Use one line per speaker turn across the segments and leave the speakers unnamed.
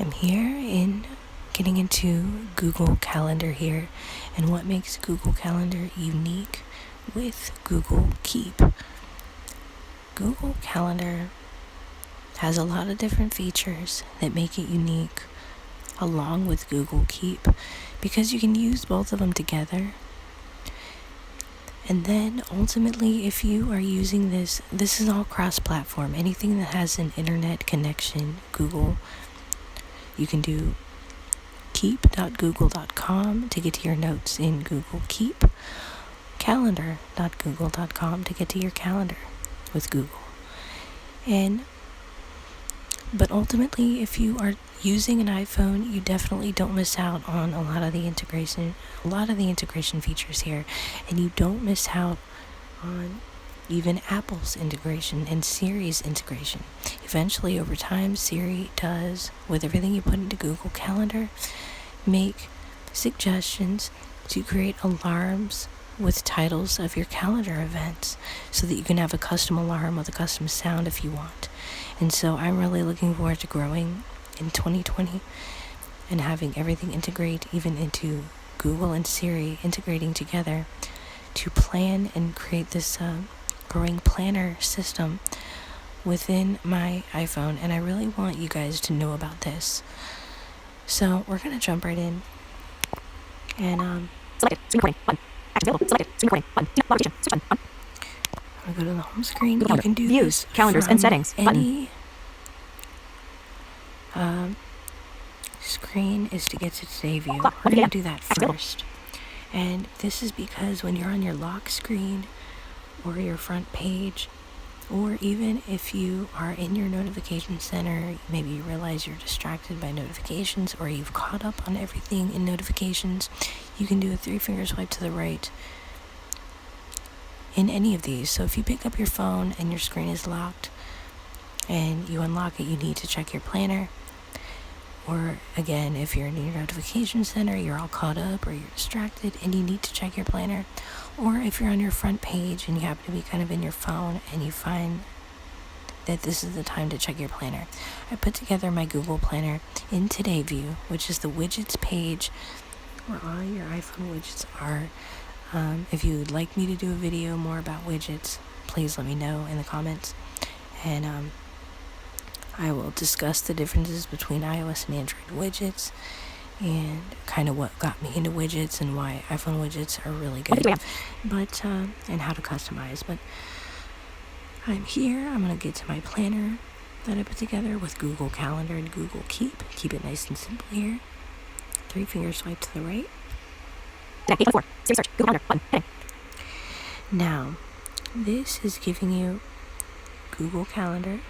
I'm here in getting into Google Calendar here and what makes Google Calendar unique with Google Keep. Google Calendar has a lot of different features that make it unique along with Google Keep because you can use both of them together. And then ultimately, if you are using this is all cross-platform. Anything that has an internet connection, Google, you can do keep.google.com to get to your notes in Google Keep, calendar.google.com to get to your calendar with Google. But ultimately, if you are using an iPhone, you definitely don't miss out on a lot of the integration features here, and you don't miss out on even Apple's integration and Siri's integration. Eventually, over time, Siri does, with everything you put into Google Calendar, make suggestions to create alarms with titles of your calendar events so that you can have a custom alarm with a custom sound if you want. And so I'm really looking forward to growing in 2020 and having everything integrate even into Google and Siri integrating together to plan and create this growing planner system within my iPhone. And I really want you guys to know about this. So we're going to jump right in. And
selected, screen recording, button. Action available, selected, screen recording, button. Location, switch button.
I'm going to go to the home screen.
Google
You can do
views,
this
calendars, and settings,
any screen is to get to today view. We're going to do that first. And this is because when you're on your lock screen or your front page, or even if you are in your notification center, maybe you realize you're distracted by notifications or you've caught up on everything in notifications, you can do a 3-finger swipe to the right in any of these. So if you pick up your phone and your screen is locked and you unlock it, you need to check your planner. Or again, if you're in your notification center, you're all caught up or you're distracted and you need to check your planner. Or if you're on your front page and you happen to be kind of in your phone and you find that this is the time to check your planner. I put together my Google Planner in Today View, which is the widgets page where all your iPhone widgets are. If you would like me to do a video more about widgets, please let me know in the comments. And I will discuss the differences between iOS and Android widgets and kind of what got me into widgets and why iPhone widgets are really good, but and how to customize. But I'm here. I'm going to get to my planner that I put together with Google Calendar and Google Keep. Keep it nice and simple here. 3-finger swipe to the right.
Page 4, Siri search, Google Calendar, button, heading.
Now, this is giving you Google Calendar.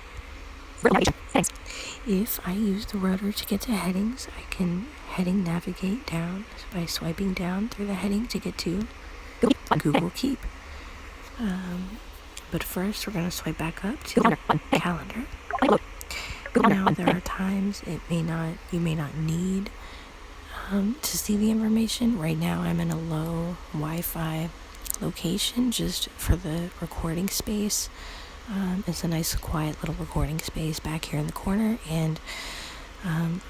Navigation, headings.
If I use the rotor to get to headings, I can heading navigate down by swiping down through the heading to get to Google Keep. But first, we're going to swipe back up to Calendar. Now, there are times you may not need to see the information. Right now, I'm in a low Wi-Fi location just for the recording space. It's a nice quiet little recording space back here in the corner, and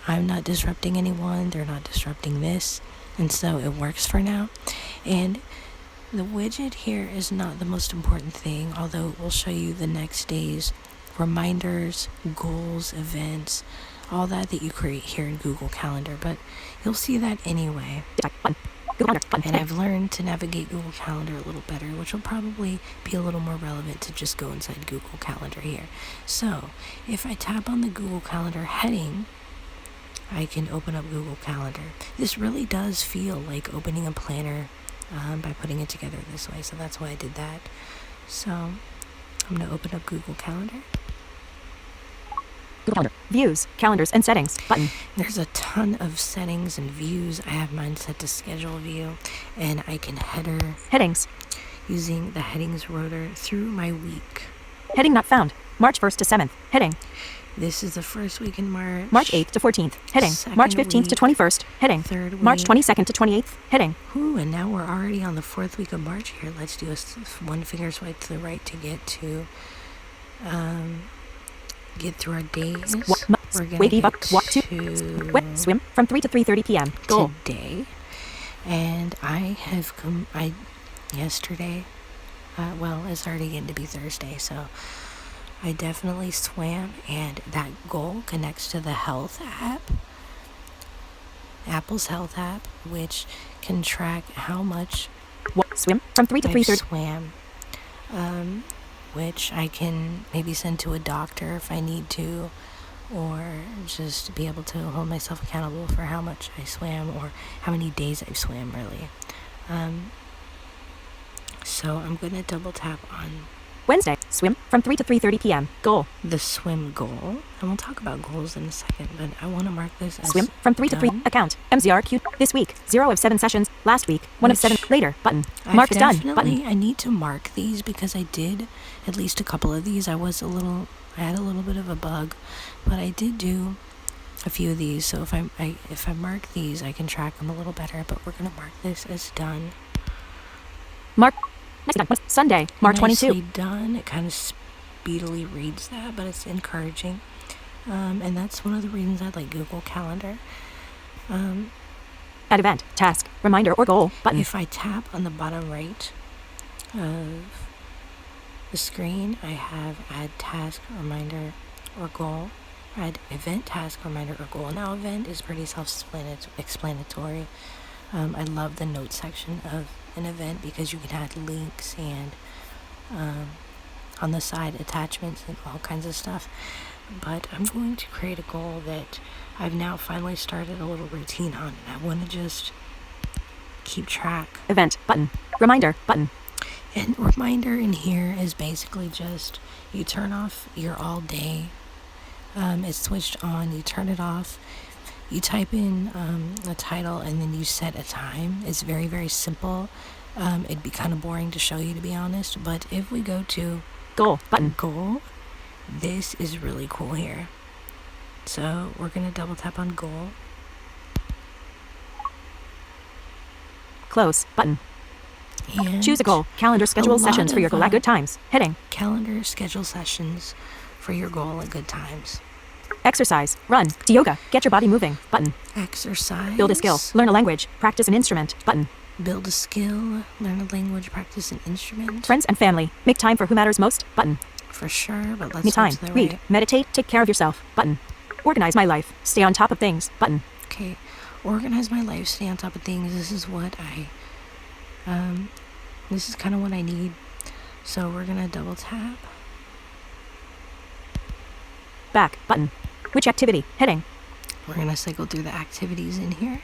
I'm not disrupting anyone, they're not disrupting this, and so it works for now. And the widget here is not the most important thing, although it will show you the next day's reminders, goals, events, all that you create here in Google Calendar, but you'll see that anyway. And I've learned to navigate Google Calendar a little better, which will probably be a little more relevant to just go inside Google Calendar here. So, if I tap on the Google Calendar heading, I can open up Google Calendar. This really does feel like opening a planner by putting it together this way, so that's why I did that. So, I'm going to open up Google Calendar.
Google Calendar, views, calendars, and settings, button.
There's a ton of settings and views. I have mine set to schedule view, and I can header
Headings.
using the headings rotor through my week.
Heading not found. March 1st to 7th. Heading.
This is the first week in March.
March 8th to 14th. Heading.
Second
March 15th to
week.
21st. Heading.
Third week.
March 22nd to 28th. Heading.
Ooh, and now we're already on the 4th week of March here. Let's do a 1-finger swipe to the right to get to get through our days. We're gonna
Wake Eve up.
get
Walk to.
to
Swim from 3 to 3:30 p.m. Goal.
today, and I have come. Yesterday. Well, it's already getting to be Thursday, so I definitely swam, and that goal connects to the health app, Apple's health app, which can track how much
Swim from 3 to
I've
3:30.
swam, which I can maybe send to a doctor if I need to, or just be able to hold myself accountable for how much I swam or how many days I've swam, really. So I'm going to double tap on
Wednesday. Swim from 3 to 3:30 p.m. Goal.
the swim goal, and we'll talk about goals in a second, but I want to mark this as
Swim from 3 to 3.
done.
Account. MZRQ. This week. 0 of 7 sessions. Last week. 1 of 7.
Which
Later. Button.
I
Marked done. Button.
definitely, I need to mark these because I did at least a couple of these. I had a little bit of a bug, but I did do a few of these. So if I mark these, I can track them a little better. But we're gonna mark this as done.
Mark. Nicely done. Sunday. March 22.
Nicely done. It kind of speedily reads that, but it's encouraging. And that's one of the reasons I like Google Calendar.
Add event. Task. Reminder or goal. Button.
If I tap on the bottom right of the screen, I have add task, reminder, or goal. Add event, task, reminder, or goal. Now, event is pretty self-explanatory. I love the notes section of an event because you can add links and on the side attachments and all kinds of stuff. But I'm going to create a goal that I've now finally started a little routine on, and I want to just keep track.
Event. Button. Reminder. Button.
And reminder in here is basically just you turn off your all day. It's switched on. You turn it off. You type in a title and then you set a time. It's very, very simple. It'd be kind of boring to show you, to be honest. But if we go to
Goal. Button.
goal, this is really cool here. So we're going to double tap on goal.
Close. Button.
And
Choose a goal. Calendar. Schedule
lot
sessions for your
of,
goal at good times. Heading.
calendar schedule sessions for your goal at good times.
Exercise. Run. Do yoga. Get your body moving. Button.
Exercise.
Build a skill. Learn a language. Practice an instrument. Button.
Build a skill, learn a language, practice an instrument.
Friends and family. Make time for who matters most. Button.
For sure, but let's
Me
go
time.
to the
Read.
right.
Meditate. Take care of yourself. Button. Organize my life. Stay on top of things. Button.
Okay, organize my life, stay on top of things. This is what this is kind of what I need. So we're gonna double tap.
Back. Button. Which activity? Heading.
We're gonna cycle through the activities in here.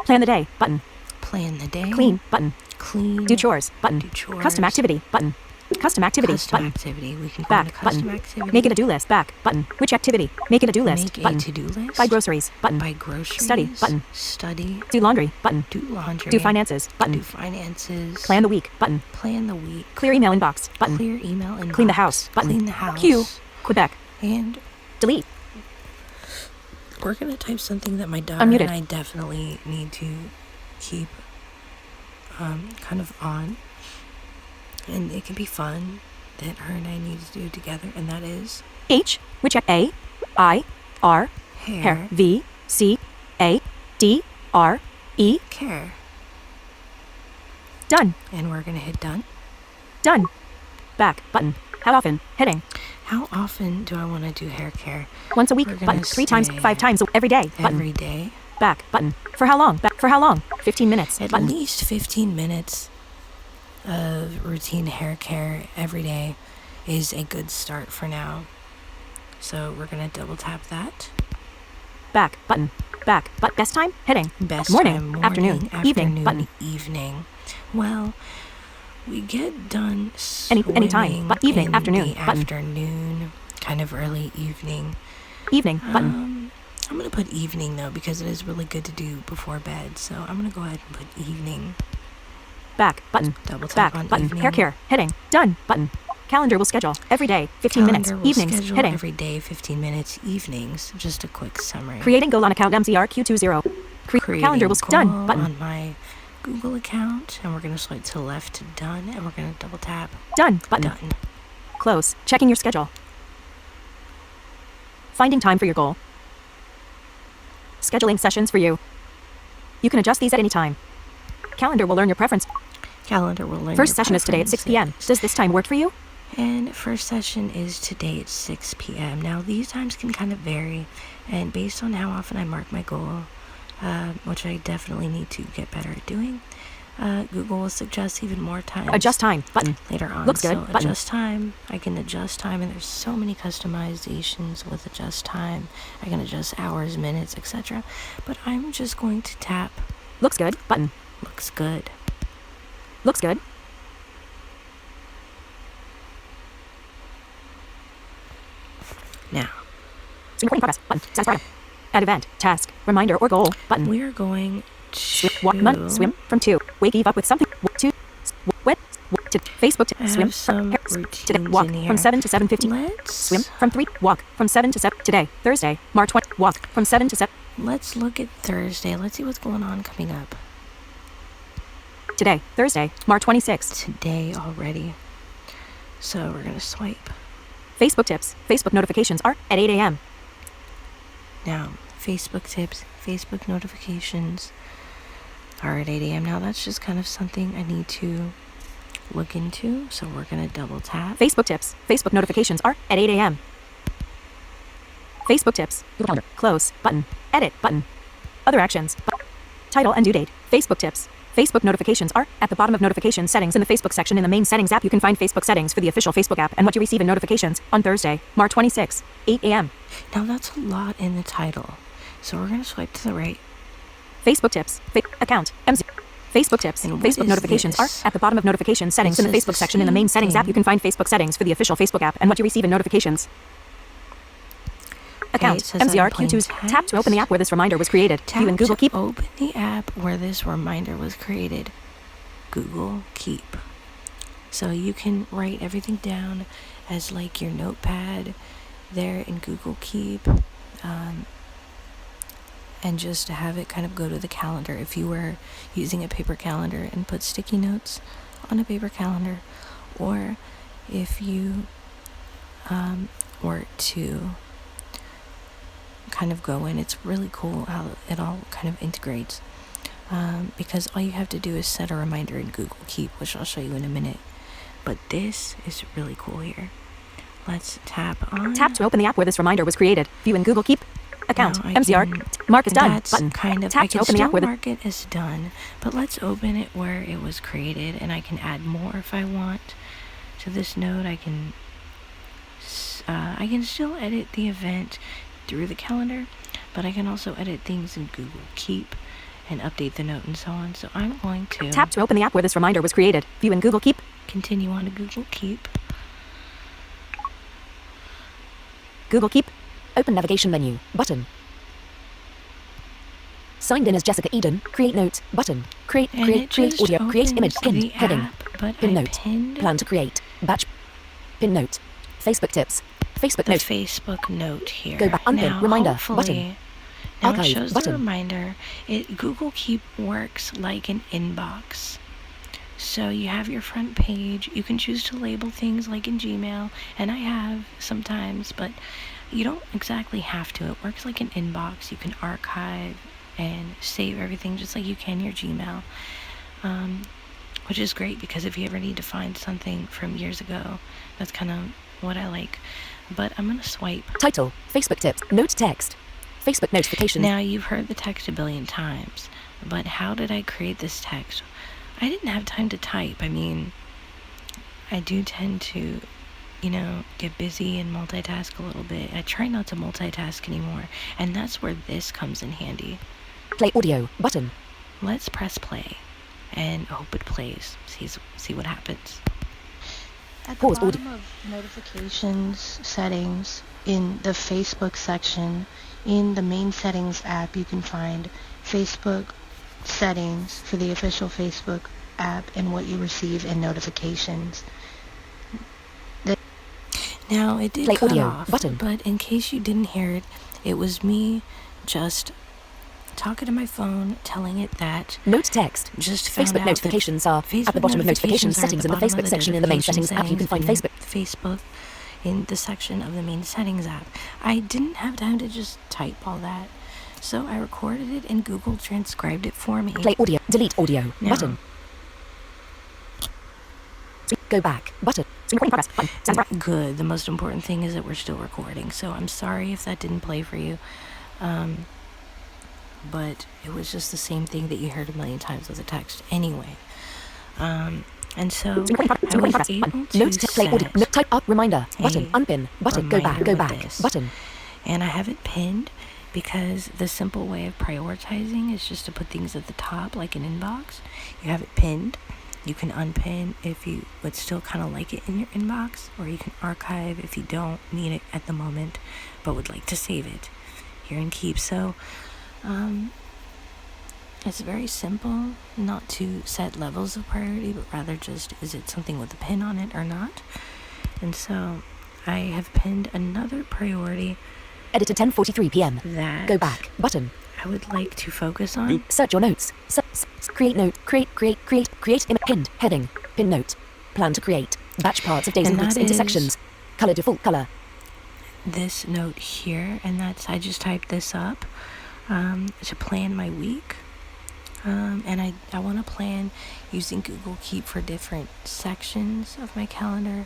Plan the day. Button.
Plan the day.
Clean. Button.
Clean.
Do chores. Button.
Do chores.
Custom activity. Button. Custom activity.
Custom
Button.
activity. We can go
Back.
into custom
Button.
activity.
Make a to-do list. Back. Button. Which activity? Make a to-do list.
Make
Button.
a to-do list.
Buy groceries. Button.
Buy groceries.
Study. Button.
Study.
Do laundry. Button.
Do laundry.
Do finances. Button.
Do finances.
Plan the week. Button.
Plan the week.
Clear email inbox. Button.
Clear email inbox.
Clean the house. Button.
Clean the house.
Q. Quebec.
And
Delete.
we're gonna type something that my daughter
Unmuted.
and I definitely need to keep kind of on, and it can be fun that her and I need to do together, and that is
H. Which A. I. R.
hair.
Hair. V. C. A. D. R. E.
Care.
Done.
And we're gonna hit done.
Done. Back. Button. How often? Heading.
How often do I want to do hair care?
Once a week.
We're gonna
Button. 3 times.
say
5 times. Every day. Button.
Every day.
Back. Button. For how long? Back. For how long? 15 minutes.
At
Button.
least 15 minutes of routine hair care every day is a good start for now. So we're gonna double tap that.
Back. Button. Back. But best time? Heading.
Best
Morning,
time,
afternoon, evening, button.
evening. Well, we get done
Any time,
swimming
but evening,
in
afternoon,
the
button.
afternoon, kind of early evening.
Evening. Button.
I'm gonna put evening though because it is really good to do before bed. So I'm gonna go ahead and put evening.
Back. Button.
Double tap
Back.
on
Button.
evening.
Hair care. Heading. Done. Button. Calendar will schedule. Every day. 15 minutes.
Calendar will
Evenings.
schedule
Heading.
every day, 15 minutes. Evenings. Just a quick summary.
Creating goal on account MZRQ20. Calendar will
Creating
done.
goal
Button.
on my Google account, and we're gonna swipe to the left to done, and we're gonna double tap
Done. Button.
done.
Close. Checking your schedule. Finding time for your goal. Scheduling sessions for you. You can adjust these at any time. Calendar will learn your preference.
Calendar will learn.
First
your
session is today at 6 p.m.
preferences.
Does this time work for you?
And first session is today at 6 p.m. Now, these times can kind of vary, and based on how often I mark my goal, which I definitely need to get better at doing, Google will suggest even more time.
Adjust time button.
Later on.
Looks good.
So
Button.
adjust time. I can adjust time, and there's so many customizations with adjust time. I can adjust hours, minutes, etc. But I'm just going to tap
Looks good button.
looks good.
Looks good.
Now,
Screen recording progress button. Status bar. Add event, task, reminder, or goal button.
we are going to
Swim from 2. Wake Eve up with something. 2. Wet. To Facebook.
I
Swim.
have some
Today.
routines
Walk
in here.
from 7 to 7:50.
Let's
Swim from 3. Walk from 7 to 7. Today, Thursday, March 20. Walk from 7 to 7.
Let's look at Thursday. Let's see what's going on coming up
Today, Thursday, March 26th.
today already. So we're gonna swipe.
Facebook tips. Facebook notifications are at 8 a.m.
Now, Facebook tips, Facebook notifications are at 8 a.m. Now, that's just kind of something I need to look into. So we're going to double tap.
Facebook tips. Facebook notifications are at 8 a.m. Facebook tips. Calendar. Close button. Edit button. Other actions. Title and due date. Facebook tips. Facebook notifications are at the bottom of notification settings in the Facebook section in the main settings app. You can find Facebook settings for the official Facebook app and what you receive in notifications on Thursday, March 26, 8 a.m.
Now, that's a lot in the title. So we're going to swipe to the right.
Facebook tips. Account. MZ. Facebook tips.
And what
Facebook
is
notifications
this?
are at the bottom of notification settings in the
This is
Facebook
the
section in the main
same
settings app.
thing.
You can find Facebook settings for the official Facebook app and what you receive in notifications. Account.
it says I'm
MZR
playing
Q2's. Tap to open the app where this reminder was created. View in
Tap
Google
to
Keep.
open the app where this reminder was created. Google Keep. So you can write everything down as like your notepad there in Google Keep, and just to have it kind of go to the calendar. If you were using a paper calendar and put sticky notes on a paper calendar, or if you were to kind of go in, it's really cool how it all kind of integrates. Because all you have to do is set a reminder in Google Keep, which I'll show you in a minute. But this is really cool here. Let's tap on.
Tap to open the app where this reminder was created. View in Google Keep. Account.
Now I
MZR.
can-
Mark is done.
That's
Button.
kind of.
Tap
I
to
can
open the
still
app where the
mark it as done, but let's open it where it was created, and I can add more if I want to this node. I can still edit the event through the calendar, but I can also edit things in Google Keep and update the note and so on. So I'm going to
Tap to open the app where this reminder was created. View in Google Keep.
continue on to Google Keep.
Google Keep.
Open navigation menu. Button. Signed in as Jessica Eden. Create note. Button. Create
And it
create
just
audio. Create image.
opens
Pinned.
the
Heading.
app, but
Pin
I
note.
pinned
Plan to create. Batch. Pin note. Facebook tips. Facebook
the
note.
Facebook note here.
Go back. Unpin.
Now,
Reminder.
hopefully-
Button.
Now it
Archive.
shows the
Button.
reminder. Google Keep works like an inbox. So you have your front page. You can choose to label things like in Gmail, and I have sometimes, but you don't exactly have to. It works like an inbox. You can archive and save everything just like you can your Gmail, which is great because if you ever need to find something from years ago, that's kind of what I like. But I'm going to swipe.
Title. Facebook tips. Note text. Facebook notifications.
Now, you've heard the text a billion times, but how did I create this text? I didn't have time to type. I mean, I do tend to, get busy and multitask a little bit. I try not to multitask anymore, and that's where this comes in handy.
Play audio. Button.
Let's press play and hope it plays. See what happens. At the
Pause
bottom of notifications settings in the Facebook section, in the main settings app, you can find Facebook settings for the official Facebook app and what you receive in notifications. Now, it did
Play
cut
audio
off,
button.
but in case you didn't hear it, it was me just talking to my phone, telling it that
Note text.
just found
Facebook
out
notifications are
that Facebook
at the bottom of notification
notifications are at
settings
the
in the
bottom
Facebook
of
section in the main
notification
settings app. You can find
settings
Facebook.
in Facebook. in the section of the main settings app. I didn't have time to just type all that, so I recorded it and Google transcribed it for me.
Play audio. Delete audio.
Now,
Button. Go back. Button.
Screen recording progress. Button. Sounds right.
Good. The most important thing is that we're still recording, so I'm sorry if that didn't play for you. But it was just the same thing that you heard a million times with the text anyway. And so I was able to
Note. Play audio.
set
No, type up. Reminder. Button.
a
Unpin. Button. Go back.
reminder
Go
with
back.
this.
Button.
And I have it pinned because the simple way of prioritizing is just to put things at the top, like an inbox. You have it pinned. You can unpin if you would still kind of like it in your inbox, or you can archive if you don't need it at the moment but would like to save it here in Keep. So it's very simple not to set levels of priority, but rather just, is it something with a pin on it or not? And so I have pinned another priority
Edited 10:43 p.m.
that
Go back. Button.
I would like to focus on.
Search your notes. Create note. Create pinned heading. Pin note. Plan to create. Batch parts of days and
And
weeks
that
into
is-
sections. Color default color.
This note here, and that's, I just typed this up to plan my week. And I want to plan using Google Keep for different sections of my calendar.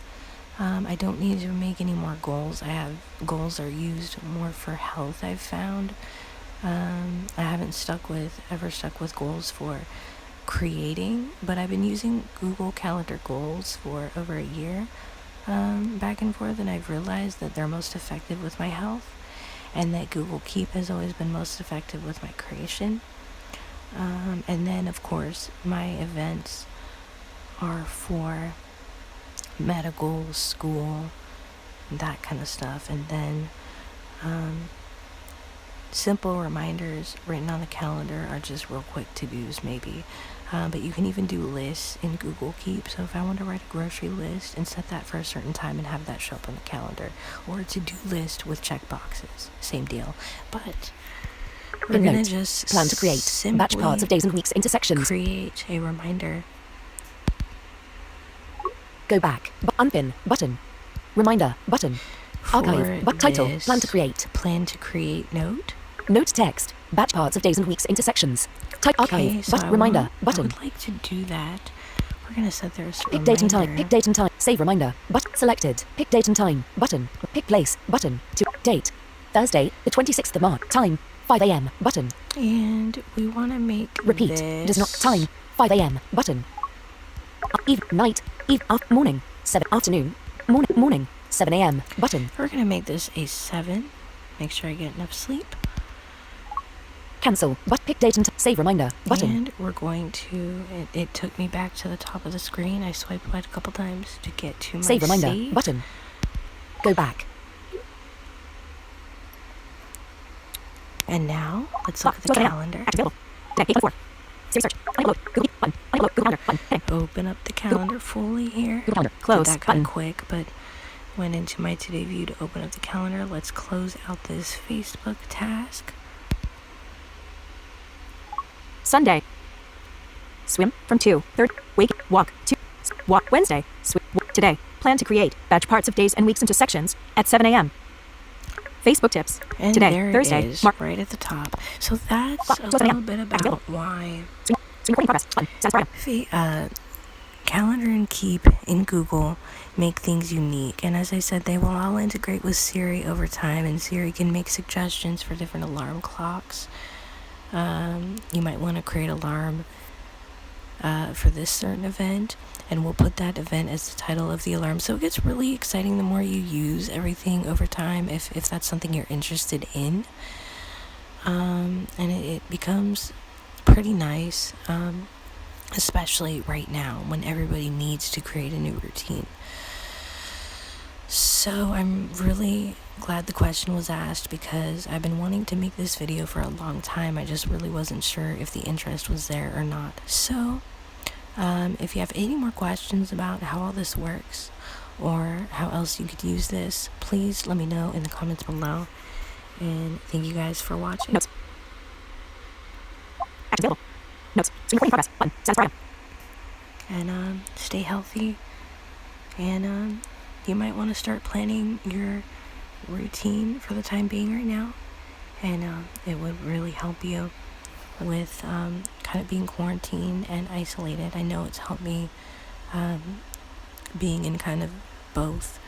I don't need to make any more goals. I have goals are used more for health, I've found. I haven't ever stuck with goals for creating, but I've been using Google Calendar goals for over a year, back and forth, and I've realized that they're most effective with my health, and that Google Keep has always been most effective with my creation. And then, of course, my events are for medical, school, that kind of stuff. And then simple reminders written on the calendar are just real quick to-dos maybe. But you can even do lists in Google Keep. So if I want to write a grocery list and set that for a certain time and have that show up on the calendar, or a to-do list with check boxes, same deal. But we're
Pin
gonna
note.
just
Plan to create. Batch parts of days and weeks into sections.
create a reminder.
Go back. Unpin. Button. Reminder. Button. Archive.
for
Title.
this
Plan to create.
Plan to create note.
Note text. Batch parts of days and weeks into sections. Type
Okay,
archive.
so
Reminder.
I
Button.
would like to do that. We're gonna set there as
Pick date and time.
reminder.
Pick date and time. Save reminder. Selected. Pick date and time. Button. Pick place. Button. To date. Thursday, the 26th of March. Time. 5 a.m. Button.
And we want to make
Repeat.
this
Does not. Time. 5 a.m. Button. Night. Morning. 7. Afternoon. Morning. 7 a.m. Button.
We're gonna make this a 7. Make sure I get enough sleep.
Cancel. Pick date and save reminder. Button.
And we're going to. It took me back to the top of the screen. I swiped right a couple times to get to my
Save reminder.
save.
Button. Go back.
And now let's look at the calendar.
Active available. Today, 8:04. Siri search. Unload. Google Button. Unload. Google Calendar. Button. Heading.
Open up the calendar fully here.
Google Calendar.
Did
Close.
that kind
Button.
of quick, but went into my today view to open up the calendar. Let's close out this Facebook task.
Sunday. Swim from 2. Third. Wake. Walk. 2. Walk. Wednesday. Swim. Today. Plan to create. Batch parts of days and weeks into sections at 7 a.m. Facebook tips.
And
Today.
there
Thursday.
it is,
Mark.
right at the top. So that's
Clock.
a
Close
little
it.
bit about why
Screen recording progress. Button. Sounds right.
Calendar and Keep in Google make things unique. And as I said, they will all integrate with Siri over time, and Siri can make suggestions for different alarm clocks. You might want to create alarm for this certain event, and we'll put that event as the title of the alarm. So it gets really exciting the more you use everything over time, if that's something you're interested in. And it becomes pretty nice, especially right now when everybody needs to create a new routine. So I'm really glad the question was asked, because I've been wanting to make this video for a long time. I just really wasn't sure if the interest was there or not. So if you have any more questions about how all this works or how else you could use this, please let me know in the comments below. And thank you guys for watching.
Notes. Active available. Notes. Screen recording progress. Button. Sounds right.
And stay healthy. And you might want to start planning your routine for the time being right now, and it would really help you with kind of being quarantined and isolated. I know it's helped me being in kind of both,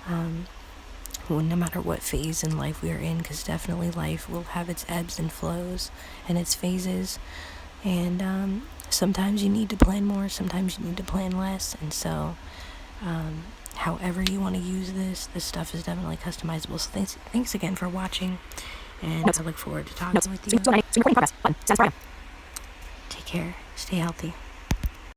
well, no matter what phase in life we are in, because definitely life will have its ebbs and flows and its phases, and sometimes you need to plan more, sometimes you need to plan less, and so however you want to use this stuff is definitely customizable. So thanks again for watching, and
Notes.
I look forward to talking
Notes.
with you.
Screen recording progress. Button. Status bar item.
Take care, stay healthy.